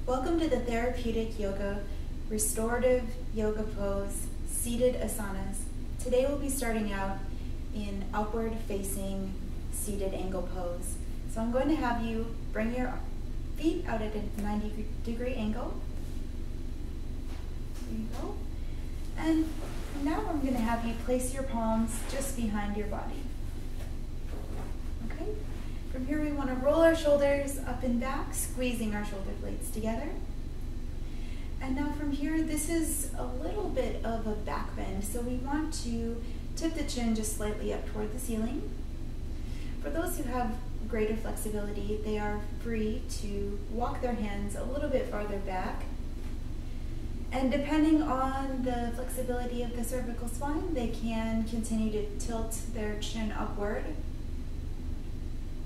Welcome to the Therapeutic Yoga, Restorative Yoga Pose, Seated Asanas. Today we'll be starting out in upward facing seated angle pose. So I'm going to have you bring your feet out at a 90-degree angle. There you go. And now I'm going to have you place your palms just behind your body. Okay? From here we want to roll our shoulders up and back, squeezing our shoulder blades together. And now from here, this is a little bit of a back bend, so we want to tip the chin just slightly up toward the ceiling. For those who have greater flexibility, they are free to walk their hands a little bit farther back. And depending on the flexibility of the cervical spine, they can continue to tilt their chin upward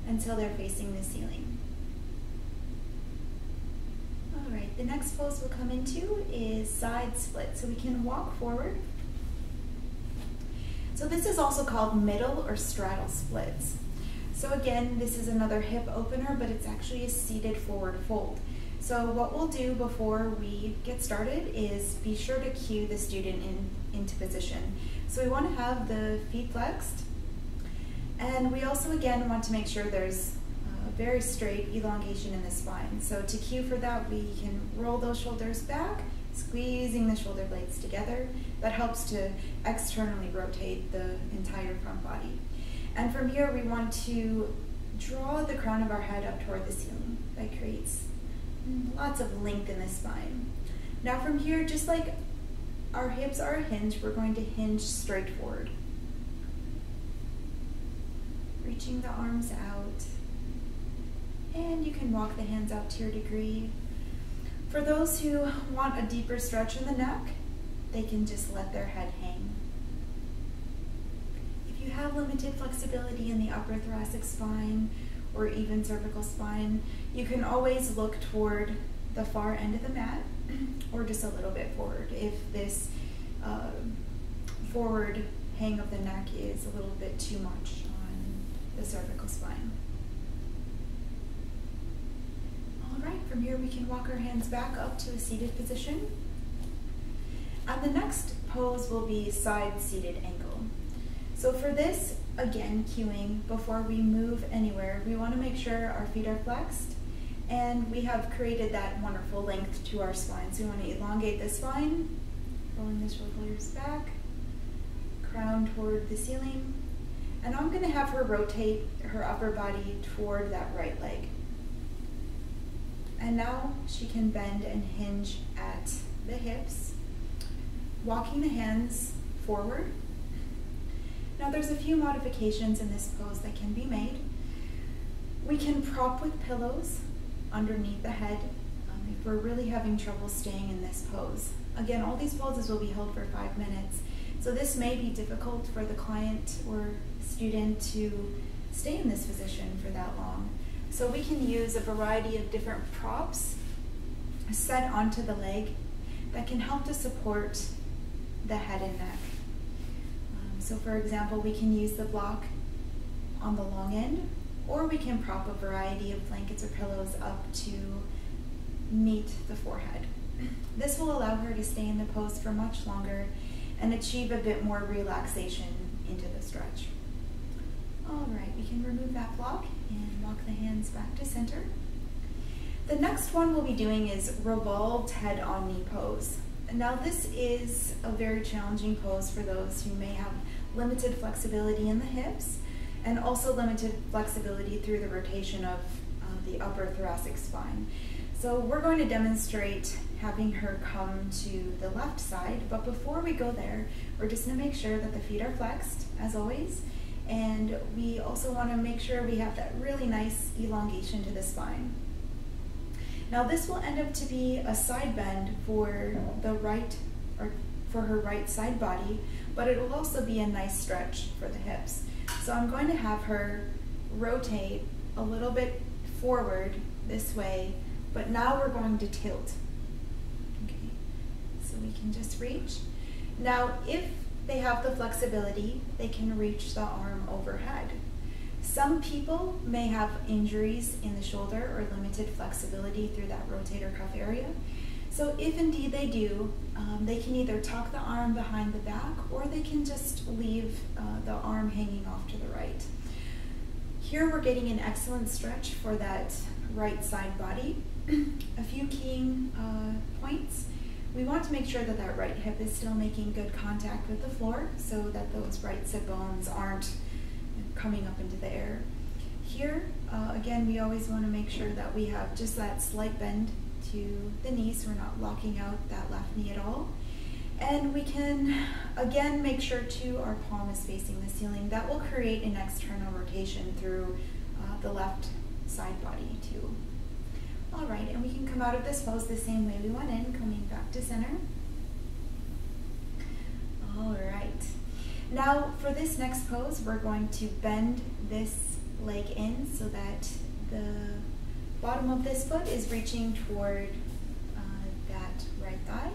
until they're facing the ceiling. All right, the next pose we'll come into is side split. So we can walk forward. So this is also called middle or straddle splits. So again, this is another hip opener, but it's actually a seated forward fold. So what we'll do before we get started is be sure to cue the student into position. So we want to have the feet flexed. And we also, again, want to make sure there's a very straight elongation in the spine. So to cue for that, we can roll those shoulders back, squeezing the shoulder blades together. That helps to externally rotate the entire front body. And from here, we want to draw the crown of our head up toward the ceiling. That creates lots of length in the spine. Now from here, just like our hips are a hinge, we're going to hinge straight forward. Reaching the arms out, and you can walk the hands out to your degree. For those who want a deeper stretch in the neck, they can just let their head hang. If you have limited flexibility in the upper thoracic spine or even cervical spine, you can always look toward the far end of the mat or just a little bit forward if this forward hang of the neck is a little bit too much the cervical spine. All right, from here we can walk our hands back up to a seated position. And the next pose will be side seated angle. So for this, again, cueing before we move anywhere, we want to make sure our feet are flexed and we have created that wonderful length to our spine. So we want to elongate the spine, rolling the shoulders back, crown toward the ceiling. And I'm going to have her rotate her upper body toward that right leg. And now she can bend and hinge at the hips, walking the hands forward. Now there's a few modifications in this pose that can be made. We can prop with pillows underneath the head if we're really having trouble staying in this pose. Again, all these poses will be held for 5 minutes. So this may be difficult for the client or student to stay in this position for that long. So we can use a variety of different props set onto the leg that can help to support the head and neck. So for example, we can use the block on the long end, or we can prop a variety of blankets or pillows up to meet the forehead. This will allow her to stay in the pose for much longer and achieve a bit more relaxation into the stretch. All right, we can remove that block and walk the hands back to center. The next one we'll be doing is revolved head on knee pose. Now this is a very challenging pose for those who may have limited flexibility in the hips and also limited flexibility through the rotation of the upper thoracic spine. So we're going to demonstrate having her come to the left side, but before we go there, we're just going to make sure that the feet are flexed, as always, and we also want to make sure we have that really nice elongation to the spine. Now this will end up to be a side bend for the right, or for her right side body, but it will also be a nice stretch for the hips. So I'm going to have her rotate a little bit forward this way, but now we're going to tilt. Okay, so we can just reach. Now, if they have the flexibility, they can reach the arm overhead. Some people may have injuries in the shoulder or limited flexibility through that rotator cuff area. So if indeed they do, they can either tuck the arm behind the back or they can just leave the arm hanging off to the right. Here we're getting an excellent stretch for that right side body. A few keying points. We want to make sure that that right hip is still making good contact with the floor so that those right sit bones aren't coming up into the air. Here, again, we always want to make sure that we have just that slight bend to the knees. We're not locking out that left knee at all. And we can, again, make sure too our palm is facing the ceiling. That will create an external rotation through the left side body too. All right, and we can come out of this pose the same way we went in, coming back to center. All right. Now for this next pose, we're going to bend this leg in so that the bottom of this foot is reaching toward that right thigh.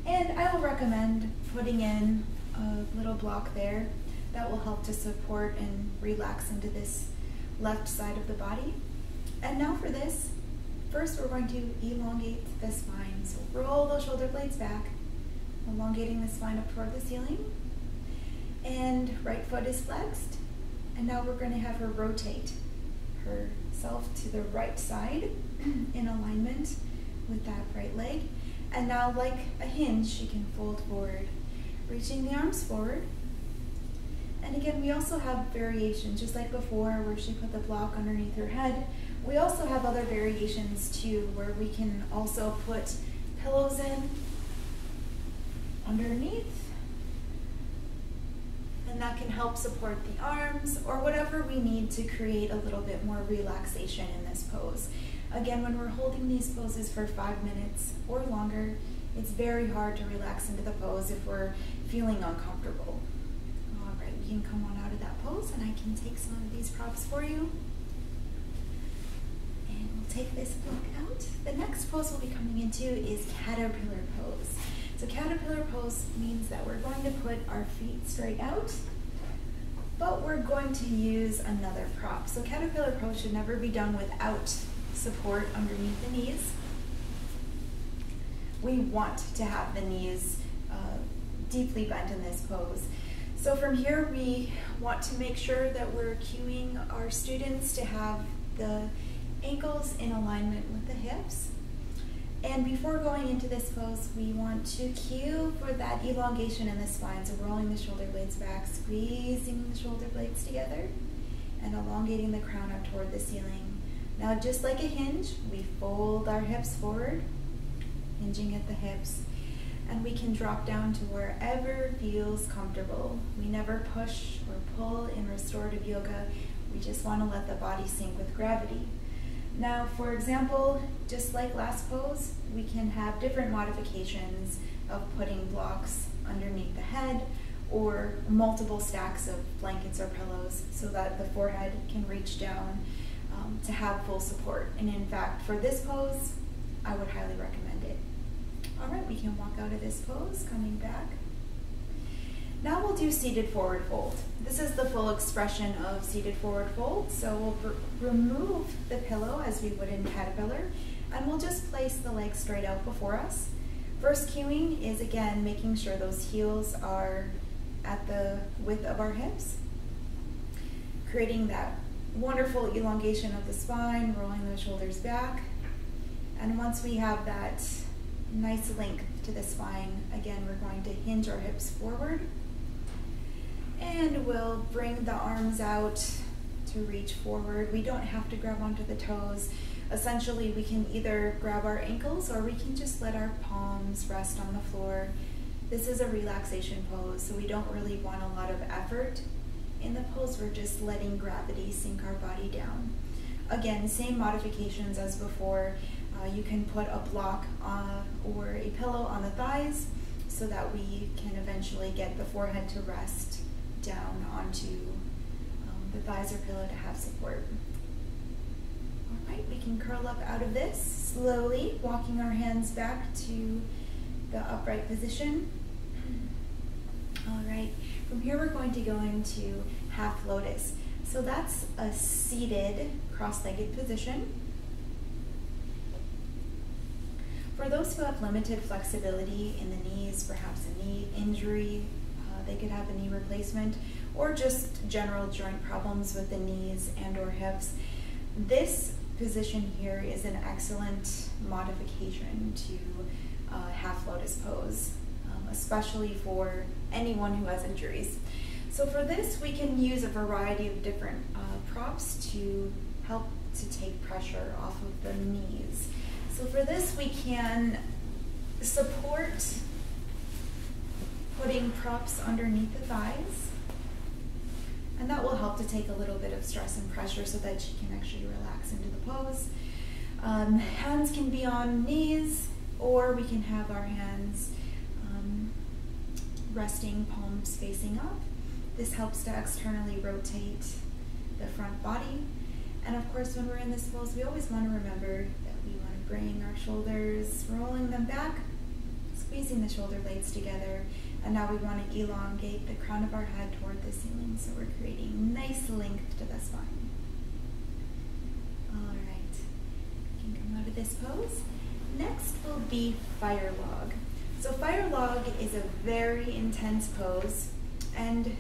And I will recommend putting in a little block there that will help to support and relax into this left side of the body. And now for this, first we're going to elongate the spine. So roll those shoulder blades back, elongating the spine up toward the ceiling. And right foot is flexed. And now we're going to have her rotate herself to the right side in alignment with that right leg. And now, like a hinge, she can fold forward, reaching the arms forward. And again, we also have variations, just like before, where she put the block underneath her head. We also have other variations too, where we can also put pillows in underneath. And that can help support the arms or whatever we need to create a little bit more relaxation in this pose. Again, when we're holding these poses for 5 minutes or longer, it's very hard to relax into the pose if we're feeling uncomfortable. All right, we can come on out of that pose and I can take some of these props for you. And we'll take this block out. The next pose we'll be coming into is caterpillar pose. So caterpillar pose means that we're going to put our feet straight out, but we're going to use another prop. So caterpillar pose should never be done without support underneath the knees. We want to have the knees deeply bent in this pose. So from here, we want to make sure that we're cueing our students to have the ankles in alignment with the hips. And before going into this pose, we want to cue for that elongation in the spine. So rolling the shoulder blades back, squeezing the shoulder blades together, and elongating the crown up toward the ceiling. Now, just like a hinge, we fold our hips forward, hinging at the hips, and we can drop down to wherever feels comfortable. We never push or pull in restorative yoga. We just want to let the body sink with gravity. Now, for example, just like last pose, we can have different modifications of putting blocks underneath the head or multiple stacks of blankets or pillows so that the forehead can reach down to have full support. And in fact, for this pose, I would highly recommend it. All right, we can walk out of this pose, coming back. Now we'll do seated forward fold. This is the full expression of seated forward fold. So we'll remove the pillow as we would in caterpillar, and we'll just place the legs straight out before us. First cueing is, again, making sure those heels are at the width of our hips, creating that wonderful elongation of the spine, rolling the shoulders back. And once we have that nice length to the spine, again, we're going to hinge our hips forward. And we'll bring the arms out to reach forward. We don't have to grab onto the toes. Essentially, we can either grab our ankles or we can just let our palms rest on the floor. This is a relaxation pose, so we don't really want a lot of effort in the pose. We're just letting gravity sink our body down. Again, same modifications as before. You can put a block or a pillow on the thighs so that we can eventually get the forehead to rest down onto the thighs or pillow to have support. All right, we can curl up out of this, slowly walking our hands back to the upright position. All right, from here we're going to go into half lotus. So that's a seated cross-legged position. For those who have limited flexibility in the knees, perhaps a knee injury, they could have a knee replacement, or just general joint problems with the knees and or hips, this position here is an excellent modification to half lotus pose, especially for anyone who has injuries. So for this, we can use a variety of different props to help to take pressure off of the knees. So for this, we can support putting props underneath the thighs, and that will help to take a little bit of stress and pressure so that she can actually relax into the pose. Hands can be on knees, or we can have our hands resting, palms facing up. This helps to externally rotate the front body. And of course, when we're in this pose, we always want to remember that we want to bring our shoulders, rolling them back, squeezing the shoulder blades together. And now we want to elongate the crown of our head toward the ceiling, so we're creating nice length to the spine. All right, you can come out of this pose. Next will be fire log. So fire log is a very intense pose, and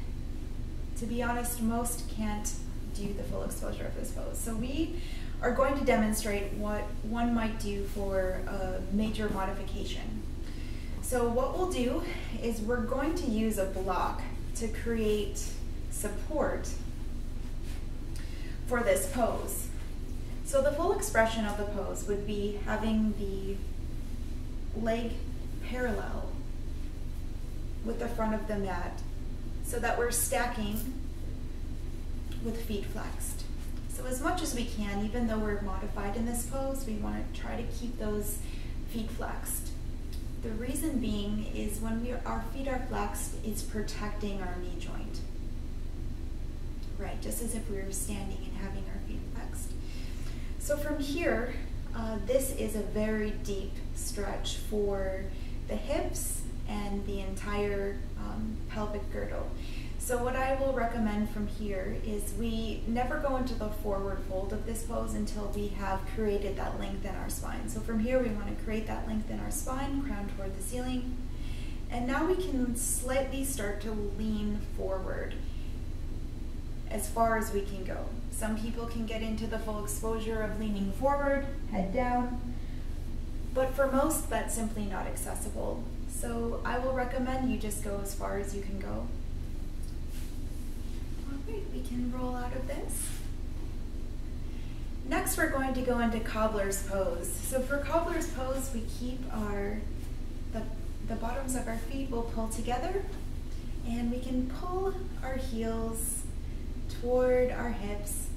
to be honest, most can't do the full exposure of this pose. So we are going to demonstrate what one might do for a major modification. So what we'll do is we're going to use a block to create support for this pose. So the full expression of the pose would be having the leg parallel with the front of the mat so that we're stacking with feet flexed. So as much as we can, even though we're modified in this pose, we want to try to keep those feet flexed. The reason being is when our feet are flexed, it's protecting our knee joint. Right, just as if we were standing and having our feet flexed. So from here, this is a very deep stretch for the hips and the entire pelvic girdle. So what I will recommend from here is we never go into the forward fold of this pose until we have created that length in our spine. So from here, we want to create that length in our spine, crown toward the ceiling. And now we can slightly start to lean forward as far as we can go. Some people can get into the full exposure of leaning forward, head down, but for most, that's simply not accessible. So I will recommend you just go as far as you can go. We can roll out of this. Next, we're going to go into cobbler's pose. So for cobbler's pose, we keep the bottoms of our feet will pull together, and we can pull our heels toward our hips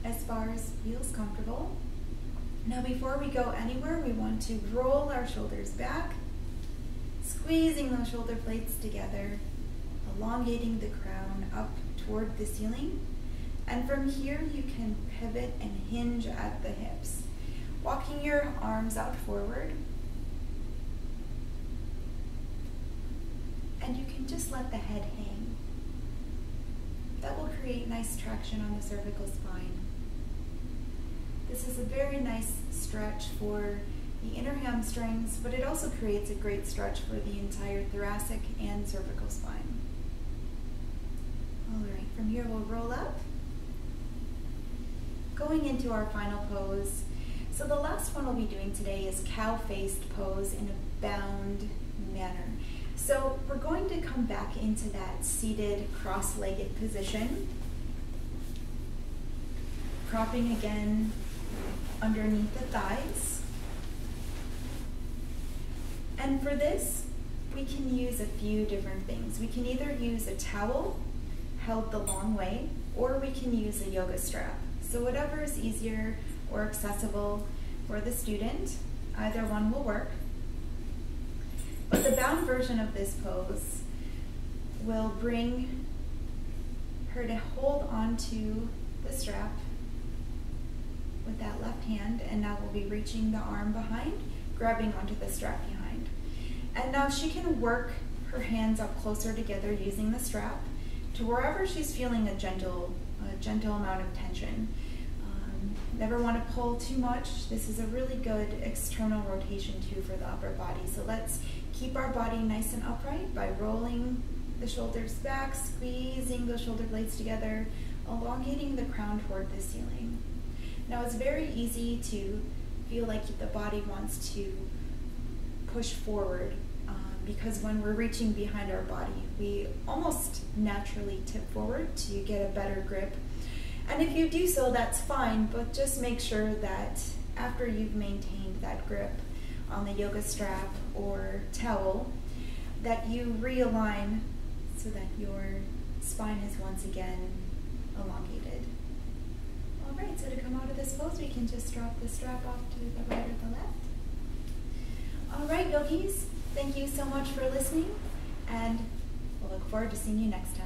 as far as feels comfortable. Now, before we go anywhere, we want to roll our shoulders back, squeezing those shoulder blades together, elongating the crown up toward the ceiling. And from here, you can pivot and hinge at the hips, walking your arms out forward. And you can just let the head hang. That will create nice traction on the cervical spine. This is a very nice stretch for the inner hamstrings, but it also creates a great stretch for the entire thoracic and cervical spine. All right, from here we'll roll up. Going into our final pose. So the last one we'll be doing today is cow-faced pose in a bound manner. So we're going to come back into that seated cross-legged position, propping again underneath the thighs. And for this, we can use a few different things. We can either use a towel held the long way, or we can use a yoga strap. So whatever is easier or accessible for the student, either one will work. But the bound version of this pose will bring her to hold onto the strap with that left hand, and now we'll be reaching the arm behind, grabbing onto the strap behind. And now she can work her hands up closer together using the strap to wherever she's feeling a gentle a gentle amount of tension. Never want to pull too much. This is a really good external rotation too for the upper body. So let's keep our body nice and upright by rolling the shoulders back, squeezing those shoulder blades together, elongating the crown toward the ceiling. Now it's very easy to feel like the body wants to push forward because when we're reaching behind our body, we almost naturally tip forward to get a better grip. And if you do so, that's fine, but just make sure that after you've maintained that grip on the yoga strap or towel, that you realign so that your spine is once again elongated. All right, so to come out of this pose, we can just drop the strap off to the right or the left. All right, yogis, thank you so much for listening, and we'll look forward to seeing you next time.